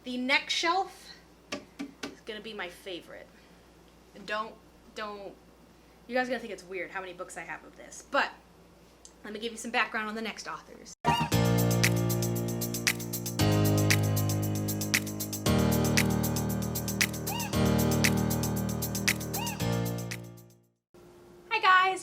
The next shelf is gonna be my favorite. And don't, you guys are gonna think it's weird how many books I have of this, but let me give you some background on the next authors.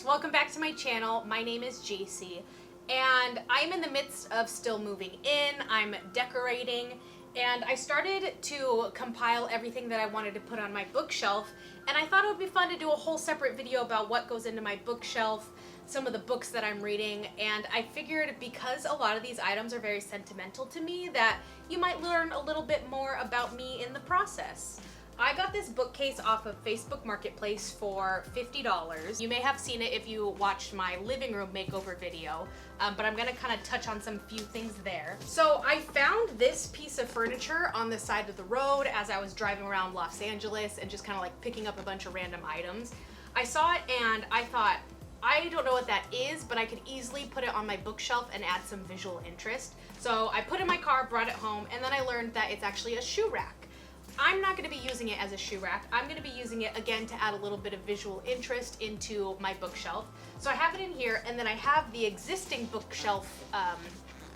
Welcome back to my channel. My name is Jacy, and I'm in the midst of still moving in. I'm decorating, and I started to compile everything that I wanted to put on my bookshelf, and I thought it would be fun to do a whole separate video about what goes into my bookshelf, some of the books that I'm reading, and I figured because a lot of these items are very sentimental to me that you might learn a little bit more about me in the process. I got this bookcase off of Facebook Marketplace for $50. You may have seen it if you watched my living room makeover video, but I'm gonna kind of touch on some few things there. So I found this piece of furniture on the side of the road as I was driving around Los Angeles and just kind of like picking up a bunch of random items. I saw it and I thought, I don't know what that is, but I could easily put it on my bookshelf and add some visual interest. So I put it in my car, brought it home, and then I learned that it's actually a shoe rack. I'm not going to be using it as a shoe rack. I'm going to be using it again to add a little bit of visual interest into my bookshelf. So I have it in here, and then I have the existing bookshelf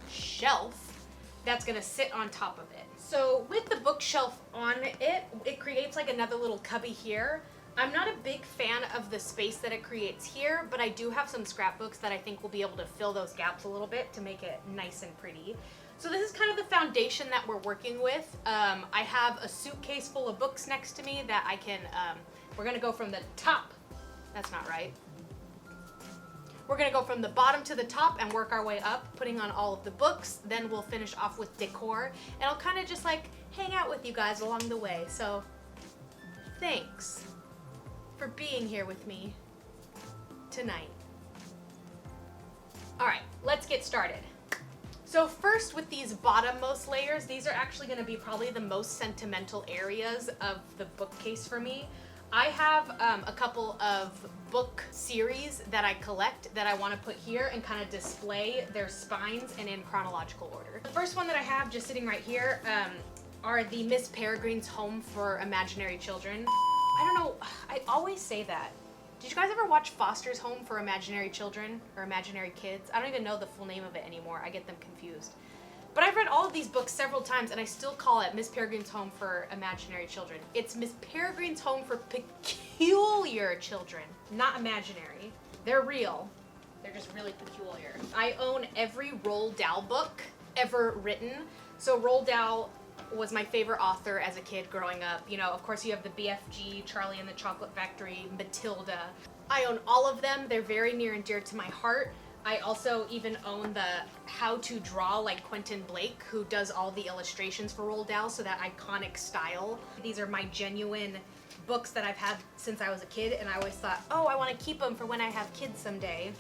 shelf that's going to sit on top of it. So with the bookshelf on it, it creates like another little cubby here. I'm not a big fan of the space that it creates here, but I do have some scrapbooks that I think will be able to fill those gaps a little bit to make it nice and pretty. So this is kind of the foundation that we're working with. I have a suitcase full of books next to me that I can, we're gonna go from the top, that's not right. We're gonna go from the bottom to the top and work our way up, putting on all of the books. Then we'll finish off with decor, and I'll kind of just like hang out with you guys along the way. So thanks for being here with me tonight. All right, let's get started. So first, with these bottommost layers, these are actually going to be probably the most sentimental areas of the bookcase for me. I have a couple of book series that I collect that I want to put here and kind of display their spines and in chronological order. The first one that I have just sitting right here are the Miss Peregrine's Home for Imaginary Children. I don't know, I always say that. Did you guys ever watch Foster's Home for Imaginary Children or Imaginary Kids? I don't even know the full name of it anymore. I get them confused. But I've read all of these books several times and I still call it Miss Peregrine's Home for Imaginary Children. It's Miss Peregrine's Home for Peculiar Children, not imaginary. They're real. They're just really peculiar. I own every Roald Dahl book ever written. So Roald Dahl was my favorite author as a kid growing up. You know, of course you have the BFG, Charlie and the Chocolate Factory, Matilda. I own all of them. They're very near and dear to my heart. I also even own the How to Draw like Quentin Blake, who does all the illustrations for Roald Dahl, so that iconic style. These are my genuine books that I've had since I was a kid, and I always thought, oh, I want to keep them for when I have kids someday.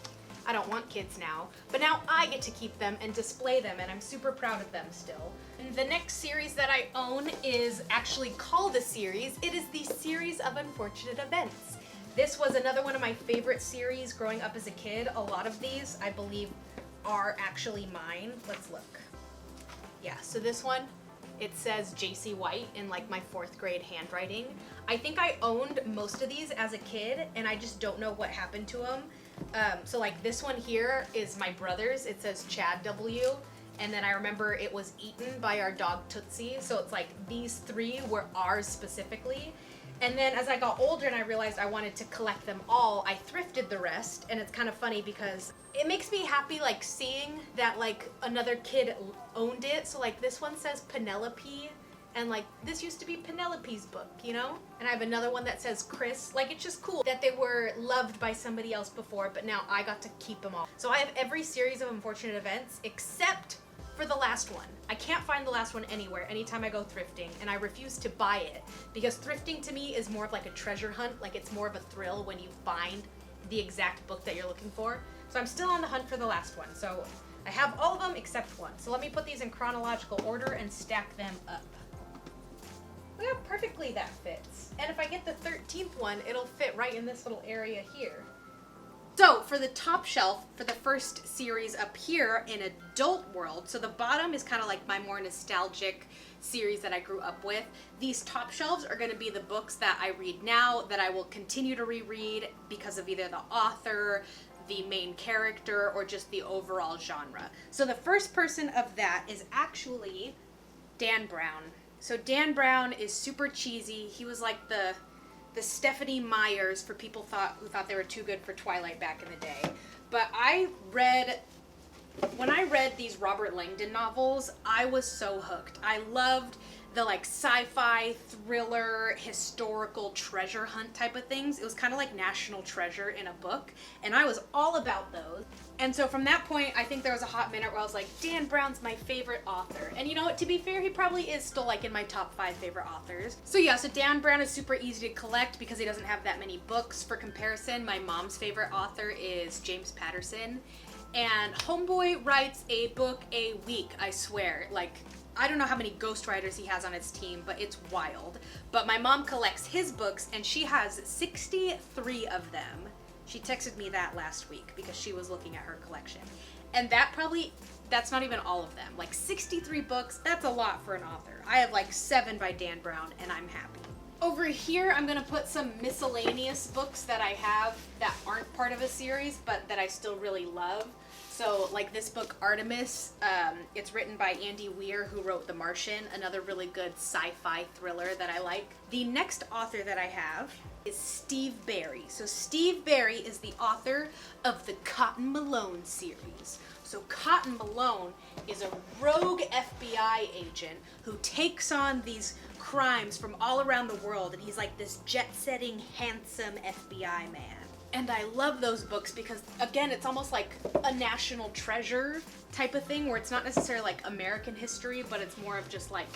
I don't want kids now, but now I get to keep them and display them, and I'm super proud of them still. And the next series that I own is actually called a series. It is the Series of Unfortunate Events. This was another one of my favorite series growing up as a kid. A lot of these, I believe, are actually mine. Let's look. Yeah, so this one, it says Jacy White in like my 4th grade handwriting. I think I owned most of these as a kid, and I just don't know what happened to them. So like this one here is my brother's. It says Chad W. And then I remember it was eaten by our dog Tootsie. So it's like these 3 were ours specifically. And then as I got older and I realized I wanted to collect them all, I thrifted the rest. And it's kind of funny because it makes me happy like seeing that like another kid owned it. So like this one says Penelope. And like this used to be Penelope's book, you know? And I have another one that says Chris. Like it's just cool that they were loved by somebody else before, but now I got to keep them all. So I have every series of Unfortunate Events except for the last one. I can't find the last one anywhere anytime I go thrifting, and I refuse to buy it because thrifting to me is more of like a treasure hunt. Like it's more of a thrill when you find the exact book that you're looking for. So I'm still on the hunt for the last one. So I have all of them except one. So let me put these in chronological order and stack them up. Look how perfectly that fits. And if I get the 13th one, it'll fit right in this little area here. So for the top shelf, for the first series up here in Adult World, so the bottom is kind of like my more nostalgic series that I grew up with. These top shelves are going to be the books that I read now, that I will continue to reread because of either the author, the main character, or just the overall genre. So the first person of that is actually Dan Brown. So Dan Brown is super cheesy. He was like the Stephanie Meyers for people who thought they were too good for Twilight back in the day. But when I read these Robert Langdon novels, I was so hooked. I loved the like sci-fi, thriller, historical treasure hunt type of things. It was kind of like National Treasure in a book, and I was all about those. And so from that point, I think there was a hot minute where I was like, Dan Brown's my favorite author. And you know what, to be fair, he probably is still like in my top 5 favorite authors. So yeah, so Dan Brown is super easy to collect because he doesn't have that many books. For comparison, my mom's favorite author is James Patterson. And homeboy writes a book a week, I swear. Like, I don't know how many ghostwriters he has on his team, but it's wild. But my mom collects his books, and she has 63 of them. She texted me that last week because she was looking at her collection. And that's not even all of them. Like 63 books, that's a lot for an author. I have like 7 by Dan Brown, and I'm happy. Over here, I'm gonna put some miscellaneous books that I have that aren't part of a series, but that I still really love. So like this book, Artemis, it's written by Andy Weir, who wrote The Martian, another really good sci-fi thriller that I like. The next author that I have is Steve Berry. So Steve Berry is the author of the Cotton Malone series. So Cotton Malone is a rogue FBI agent who takes on these crimes from all around the world, and he's like this jet-setting, handsome FBI man. And I love those books because, again, it's almost like a national treasure type of thing where it's not necessarily like American history, but it's more of just like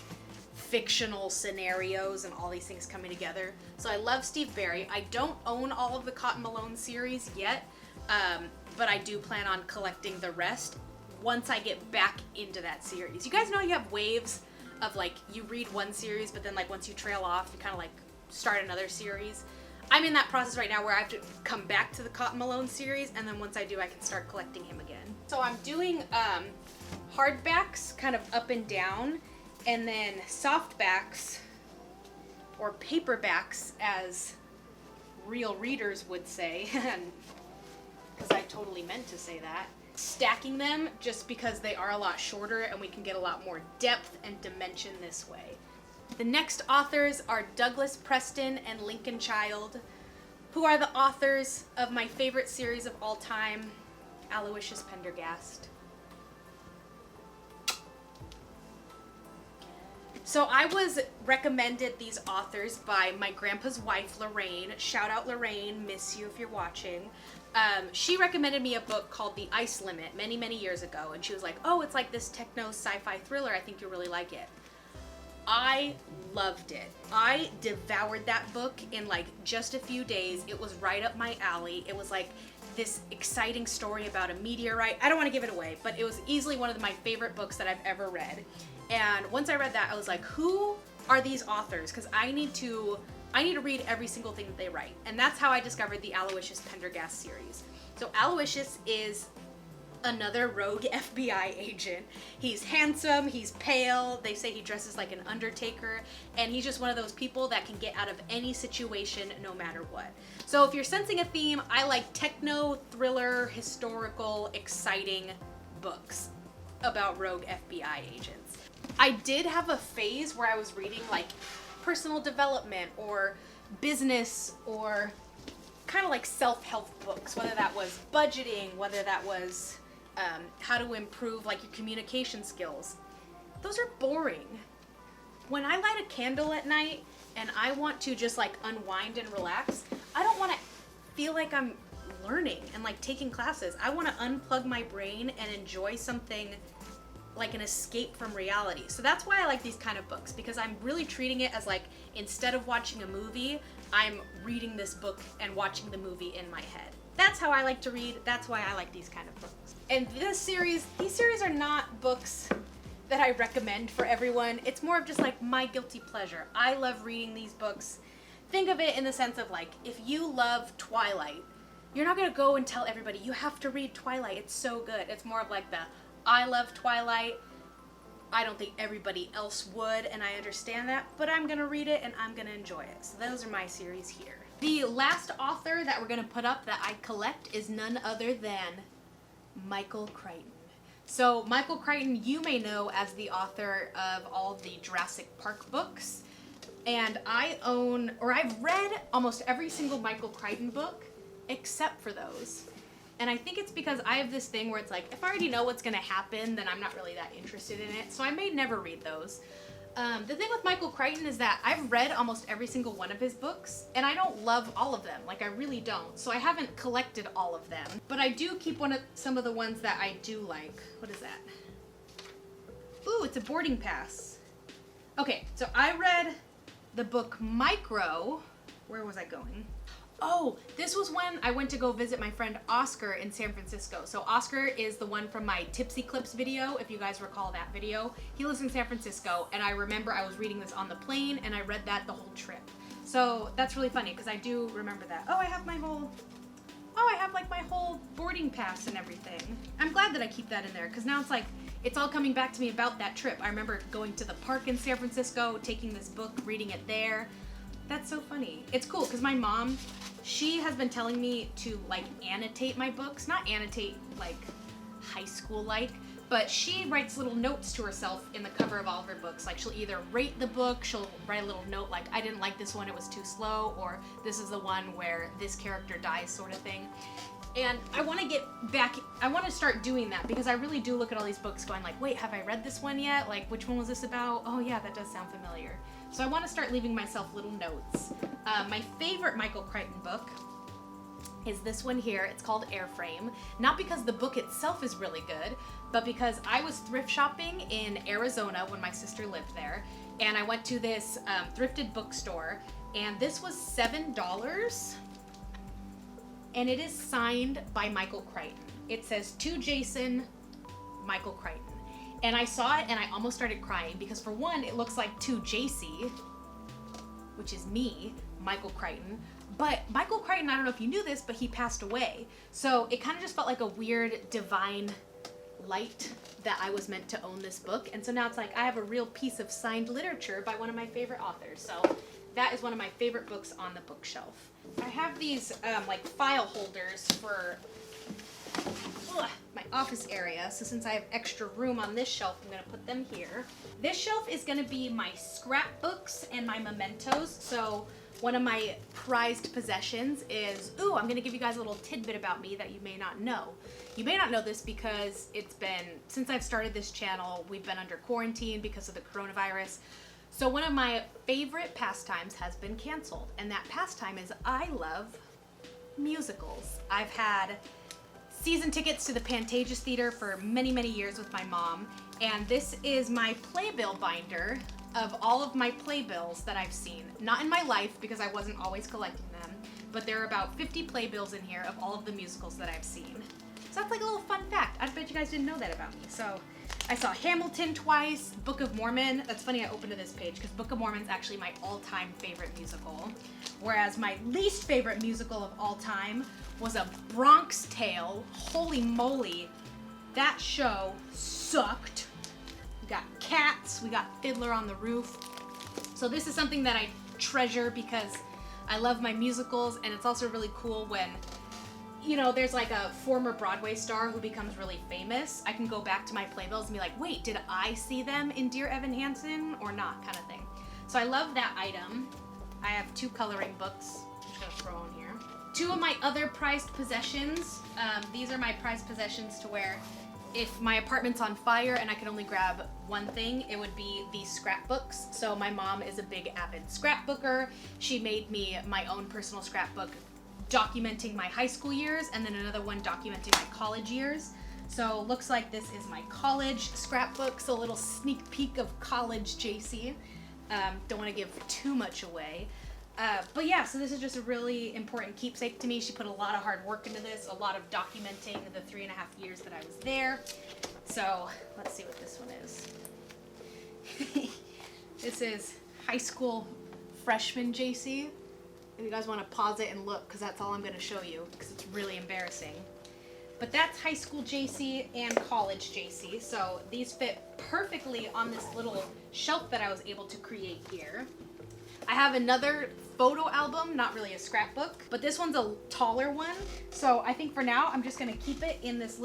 fictional scenarios and all these things coming together. So I love Steve Berry. I don't own all of the Cotton Malone series yet, but I do plan on collecting the rest once I get back into that series. You guys know you have waves of like, you read one series, but then like once you trail off, you kind of like start another series. I'm in that process right now where I have to come back to the Cotton Malone series, and then once I do, I can start collecting him again. So I'm doing hardbacks kind of up and down, and then softbacks, or paperbacks as real readers would say, because I totally meant to say that. Stacking them just because they are a lot shorter and we can get a lot more depth and dimension this way. The next authors are Douglas Preston and Lincoln Child, who are the authors of my favorite series of all time, Aloysius Pendergast. So I was recommended these authors by my grandpa's wife, Lorraine. Shout out Lorraine, miss you if you're watching. She recommended me a book called The Ice Limit many, many years ago, and she was like, oh, it's like this techno sci-fi thriller, I think you'll really like it. I loved it. I devoured that book in like just a few days. It was right up my alley. It was like this exciting story about a meteorite. I don't want to give it away, but it was easily one of my favorite books that I've ever read. And once I read that, I was like, who are these authors? Because I need to read every single thing that they write. And that's how I discovered the Aloysius Pendergast series. So Aloysius is another rogue FBI agent. He's handsome, he's pale, they say he dresses like an undertaker, and he's just one of those people that can get out of any situation no matter what. So if you're sensing a theme, I like techno, thriller, historical, exciting books about rogue FBI agents. I did have a phase where I was reading like personal development or business or kind of like self-help books, whether that was budgeting, whether that was how to improve like your communication skills. Those are boring. When I light a candle at night and I want to just like unwind and relax, I don't want to feel like I'm learning and like taking classes. I want to unplug my brain and enjoy something like an escape from reality. So that's why I like these kind of books, because I'm really treating it as like, instead of watching a movie, I'm reading this book and watching the movie in my head. That's how I like to read. That's why I like these kind of books. And these series are not books that I recommend for everyone. It's more of just like my guilty pleasure. I love reading these books. Think of it in the sense of like, if you love Twilight, you're not gonna go and tell everybody, you have to read Twilight, it's so good. It's more of like the, I love Twilight, I don't think everybody else would, and I understand that, but I'm gonna read it and I'm gonna enjoy it. So those are my series here. The last author that we're gonna put up that I collect is none other than Michael Crichton. So Michael Crichton, you may know as the author of all the Jurassic Park books. And I've read almost every single Michael Crichton book except for those. And I think it's because I have this thing where it's like, if I already know what's going to happen, then I'm not really that interested in it. So I may never read those. The thing with Michael Crichton is that I've read almost every single one of his books, and I don't love all of them. Like, I really don't. So I haven't collected all of them. But I do keep some of the ones that I do like. What is that? Ooh, it's a boarding pass. Okay, so I read the book Micro. Where was I going? Oh, this was when I went to go visit my friend Oscar in San Francisco. So Oscar is the one from my Tipsy Clips video, if you guys recall that video. He lives in San Francisco, and I remember I was reading this on the plane, and I read that the whole trip. So that's really funny, because I do remember that. Oh, I have like my whole boarding pass and everything. I'm glad that I keep that in there, because now it's like, it's all coming back to me about that trip. I remember going to the park in San Francisco, taking this book, reading it there. That's so funny. It's cool because my mom, she has been telling me to like annotate my books. Not annotate like high school like, but she writes little notes to herself in the cover of all of her books. Like she'll either rate the book, she'll write a little note like, I didn't like this one, it was too slow, or this is the one where this character dies sort of thing. And I want to get back, I want to start doing that because I really do look at all these books going like, wait, have I read this one yet? Like, which one was this about? Oh yeah, that does sound familiar. So I want to start leaving myself little notes. My favorite Michael Crichton book is this one here. It's called Airframe. Not because the book itself is really good, but because I was thrift shopping in Arizona when my sister lived there. And I went to this thrifted bookstore, and this was $7. And it is signed by Michael Crichton. It says, to Jason, Michael Crichton. And I saw it and I almost started crying because for one, it looks like to Jacy, which is me, Michael Crichton. But Michael Crichton, I don't know if you knew this, but he passed away. So it kind of just felt like a weird divine light that I was meant to own this book. And so now it's like I have a real piece of signed literature by one of my favorite authors. So that is one of my favorite books on the bookshelf. I have these like file holders for my office area. So since I have extra room on this shelf, I'm going to put them here. This shelf is going to be my scrapbooks and my mementos. So one of my prized possessions is, I'm going to give you guys a little tidbit about me that you may not know. You may not know this because it's been, since I've started this channel, we've been under quarantine because of the coronavirus. So one of my favorite pastimes has been canceled, and that pastime is I love musicals. I've had season tickets to the Pantages Theater for many, many years with my mom, and this is my playbill binder of all of my playbills that I've seen. Not in my life, because I wasn't always collecting them, but there are about 50 playbills in here of all of the musicals that I've seen. So that's like a little fun fact. I bet you guys didn't know that about me. So I saw Hamilton twice, Book of Mormon. That's funny I opened to this page because Book of Mormon is actually my all-time favorite musical. Whereas my least favorite musical of all time was A Bronx Tale. Holy moly, that show sucked. We got Cats, we got Fiddler on the Roof. So this is something that I treasure because I love my musicals, and it's also really cool when, you know, there's like a former Broadway star who becomes really famous. I can go back to my playbills and be like, wait, did I see them in Dear Evan Hansen or not, kind of thing. So I love that item. I have 2 coloring books, I'm just gonna throw in here. 2 of my other prized possessions. These are my prized possessions to where if my apartment's on fire and I could only grab one thing, it would be these scrapbooks. So my mom is a big avid scrapbooker. She made me my own personal scrapbook documenting my high school years, and then another one documenting my college years. So looks like this is my college scrapbook, so a little sneak peek of college Jacy. Don't want to give too much away. But yeah, so this is just a really important keepsake to me. She put a lot of hard work into this, a lot of documenting the 3.5 years that I was there. So let's see what this one is. This is high school freshman Jacy. If you guys want to pause it and look, because that's all I'm going to show you, because it's really embarrassing. But that's high school Jacy and college Jacy. So these fit perfectly on this little shelf that I was able to create here. I have another photo album, not really a scrapbook, but this one's a taller one. So I think for now, I'm just gonna keep it in this the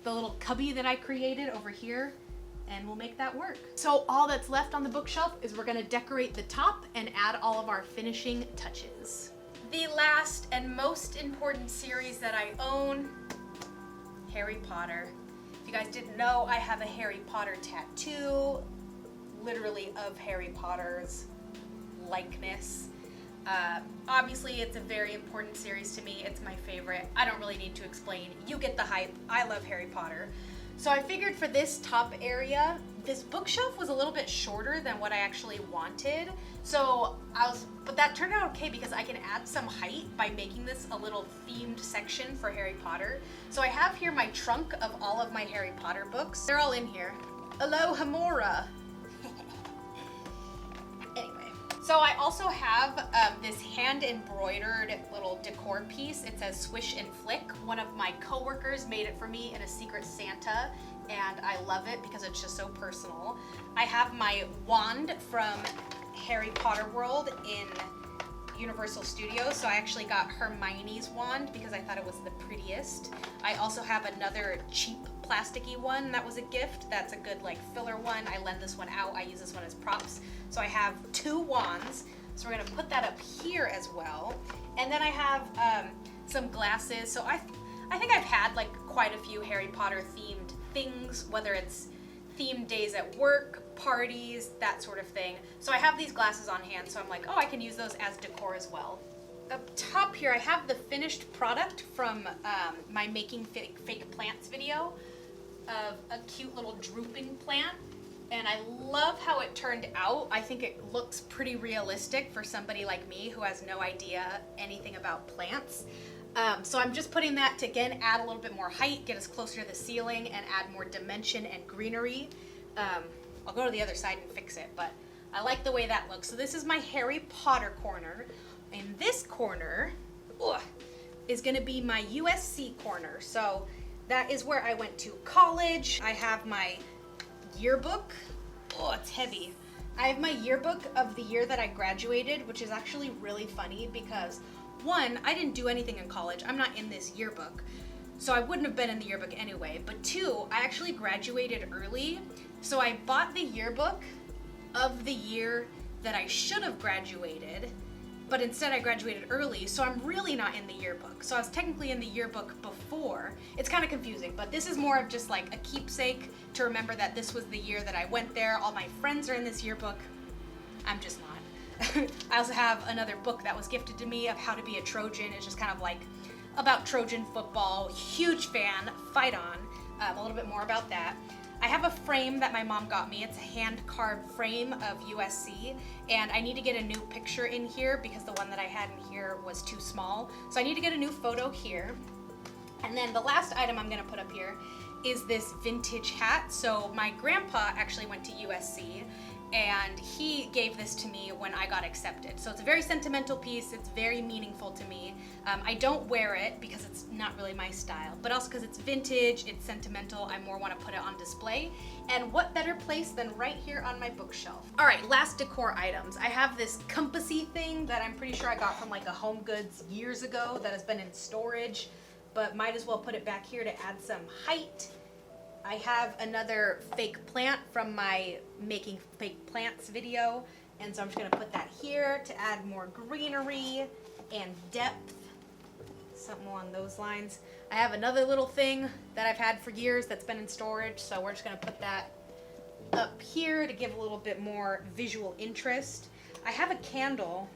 little cubby that I created over here, and we'll make that work. So all that's left on the bookshelf is we're gonna decorate the top and add all of our finishing touches. The last and most important series that I own, Harry Potter. If you guys didn't know, I have a Harry Potter tattoo, literally of Harry Potter's likeness. Obviously, it's a very important series to me. It's my favorite. I don't really need to explain. You get the hype. I love Harry Potter. So I figured for this top area, this bookshelf was a little bit shorter than what I actually wanted. But that turned out okay because I can add some height by making this a little themed section for Harry Potter. So I have here my trunk of all of my Harry Potter books. They're all in here. Alohomora. Anyway, so I also have this hand-embroidered little decor piece. It says Swish and Flick. One of my coworkers made it for me in a Secret Santa, and I love it because it's just so personal. I have my wand from Harry Potter World in Universal Studios, so I actually got Hermione's wand because I thought it was the prettiest. I also have another cheap plasticky one that was a gift. That's a good like filler one. I lend this one out. I use this one as props. So I have 2 wands. So we're gonna put that up here as well. And then I have some glasses. So I think I've had like quite a few Harry Potter themed things, whether it's themed days at work, parties, that sort of thing. So I have these glasses on hand, so I'm like, oh, I can use those as decor as well. Up top here, I have the finished product from my Making Fake Plants video of a cute little drooping plant. And I love how it turned out. I think it looks pretty realistic for somebody like me who has no idea anything about plants. So I'm just putting that to, again, add a little bit more height, get us closer to the ceiling, and add more dimension and greenery. I'll go to the other side and fix it, but I like the way that looks. So this is my Harry Potter corner. In this corner is gonna be my USC corner. So that is where I went to college. I have my yearbook. Oh, it's heavy. I have my yearbook of the year that I graduated, which is actually really funny because 1, I didn't do anything in college. I'm not in this yearbook, so I wouldn't have been in the yearbook anyway. But 2, I actually graduated early, so I bought the yearbook of the year that I should have graduated, but instead I graduated early, so I'm really not in the yearbook. So I was technically in the yearbook before. It's kind of confusing, but this is more of just like a keepsake to remember that this was the year that I went there. All my friends are in this yearbook. I'm just not. I also have another book that was gifted to me of How to Be a Trojan. It's just kind of like about Trojan football. Huge fan. Fight on. A little bit more about that. I have a frame that my mom got me. It's a hand-carved frame of USC, and I need to get a new picture in here because the one that I had in here was too small. So I need to get a new photo here. And then the last item I'm gonna put up here is this vintage hat. So my grandpa actually went to USC, and he gave this to me when I got accepted. So it's a very sentimental piece. It's very meaningful to me. I don't wear it because it's not really my style, but also because it's vintage, it's sentimental. I more want to put it on display. And what better place than right here on my bookshelf? All right, last decor items. I have this compassy thing that I'm pretty sure I got from like a Home Goods years ago that has been in storage, but might as well put it back here to add some height. I have another fake plant from my Making Fake Plants video, and so I'm just gonna put that here to add more greenery and depth, something along those lines. I have another little thing that I've had for years that's been in storage, so we're just gonna put that up here to give a little bit more visual interest. I have a candle.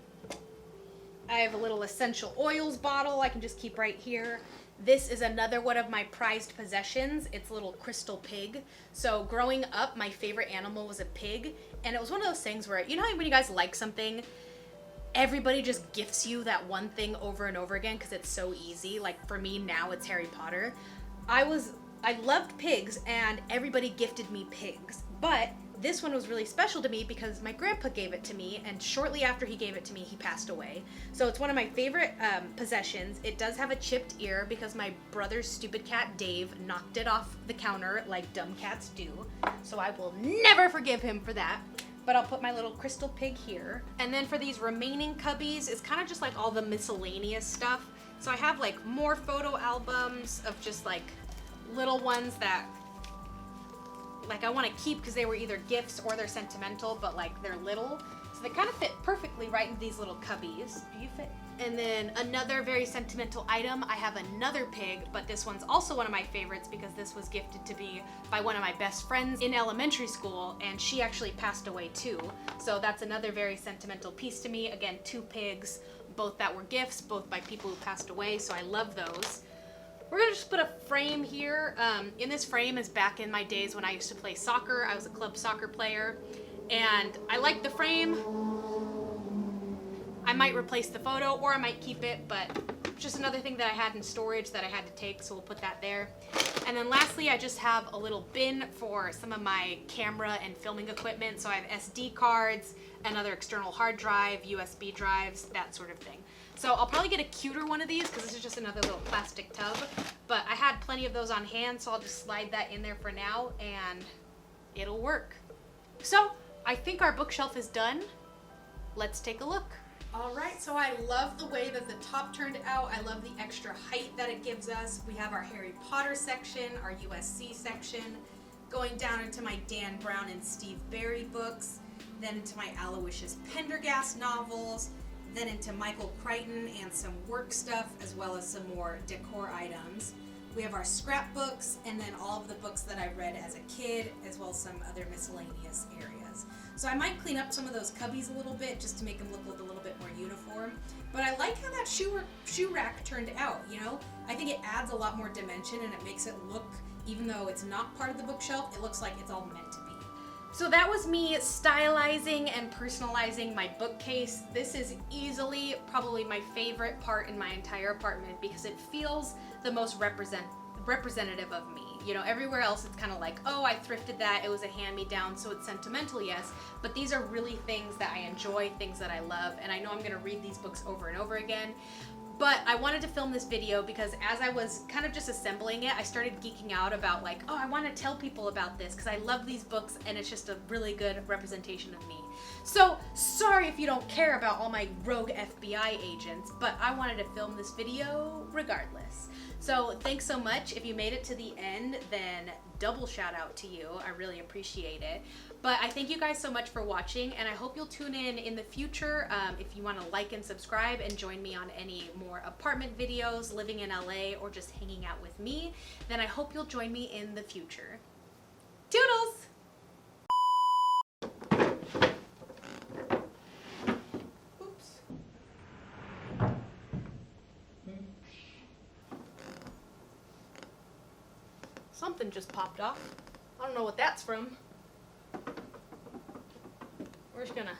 I have a little essential oils bottle I can just keep right here. This is another one of my prized possessions. It's a little crystal pig. So growing up, my favorite animal was a pig. And it was one of those things where, you know how when you guys like something, everybody just gifts you that one thing over and over again because it's so easy. Like for me now, it's Harry Potter. I loved pigs and everybody gifted me pigs. But this one was really special to me because my grandpa gave it to me, and shortly after he gave it to me, he passed away. So it's one of my favorite possessions. It does have a chipped ear because my brother's stupid cat, Dave, knocked it off the counter like dumb cats do. So I will never forgive him for that. But I'll put my little crystal pig here. And then for these remaining cubbies, it's kind of just like all the miscellaneous stuff. So I have like more photo albums of just like little ones that like I want to keep because they were either gifts or they're sentimental, but like they're little. So they kind of fit perfectly right in these little cubbies. Do you fit? And then another very sentimental item, I have another pig, but this one's also one of my favorites because this was gifted to me by one of my best friends in elementary school, and she actually passed away too. So that's another very sentimental piece to me. Again, 2 pigs, both that were gifts, both by people who passed away, so I love those. We're gonna just put a frame here. In this frame is back in my days when I used to play soccer. I was a club soccer player, and I like the frame. I might replace the photo or I might keep it, but just another thing that I had in storage that I had to take, so we'll put that there. And then lastly, I just have a little bin for some of my camera and filming equipment. So I have SD cards, another external hard drive, USB drives, that sort of thing. So I'll probably get a cuter one of these because this is just another little plastic tub, but I had plenty of those on hand, so I'll just slide that in there for now and it'll work. So I think our bookshelf is done. Let's take a look. All right, so I love the way that the top turned out. I love the extra height that it gives us. We have our Harry Potter section, our USC section, going down into my Dan Brown and Steve Barry books, then into my Aloysius Pendergast novels, then into Michael Crichton and some work stuff, as well as some more decor items. We have our scrapbooks, and then all of the books that I read as a kid, as well as some other miscellaneous areas. So I might clean up some of those cubbies a little bit just to make them look a little bit more uniform. But I like how that shoe rack turned out, you know? I think it adds a lot more dimension and it makes it look, even though it's not part of the bookshelf, it looks like it's all meant to be. So that was me stylizing and personalizing my bookcase. This is easily probably my favorite part in my entire apartment because it feels the most representative of me. You know, everywhere else it's kind of like, oh, I thrifted that, it was a hand-me-down, so it's sentimental, yes, but these are really things that I enjoy, things that I love, and I know I'm going to read these books over and over again. But I wanted to film this video because as I was kind of just assembling it, I started geeking out about like, oh, I want to tell people about this because I love these books and it's just a really good representation of me. So sorry if you don't care about all my rogue FBI agents, but I wanted to film this video regardless. So thanks so much. If you made it to the end, then double shout out to you. I really appreciate it. But I thank you guys so much for watching, and I hope you'll tune in the future. If you want to like and subscribe and join me on any more apartment videos, living in LA, or just hanging out with me, then I hope you'll join me in the future. Toodles! Oops. Something just popped off. I don't know what that's from. We're just gonna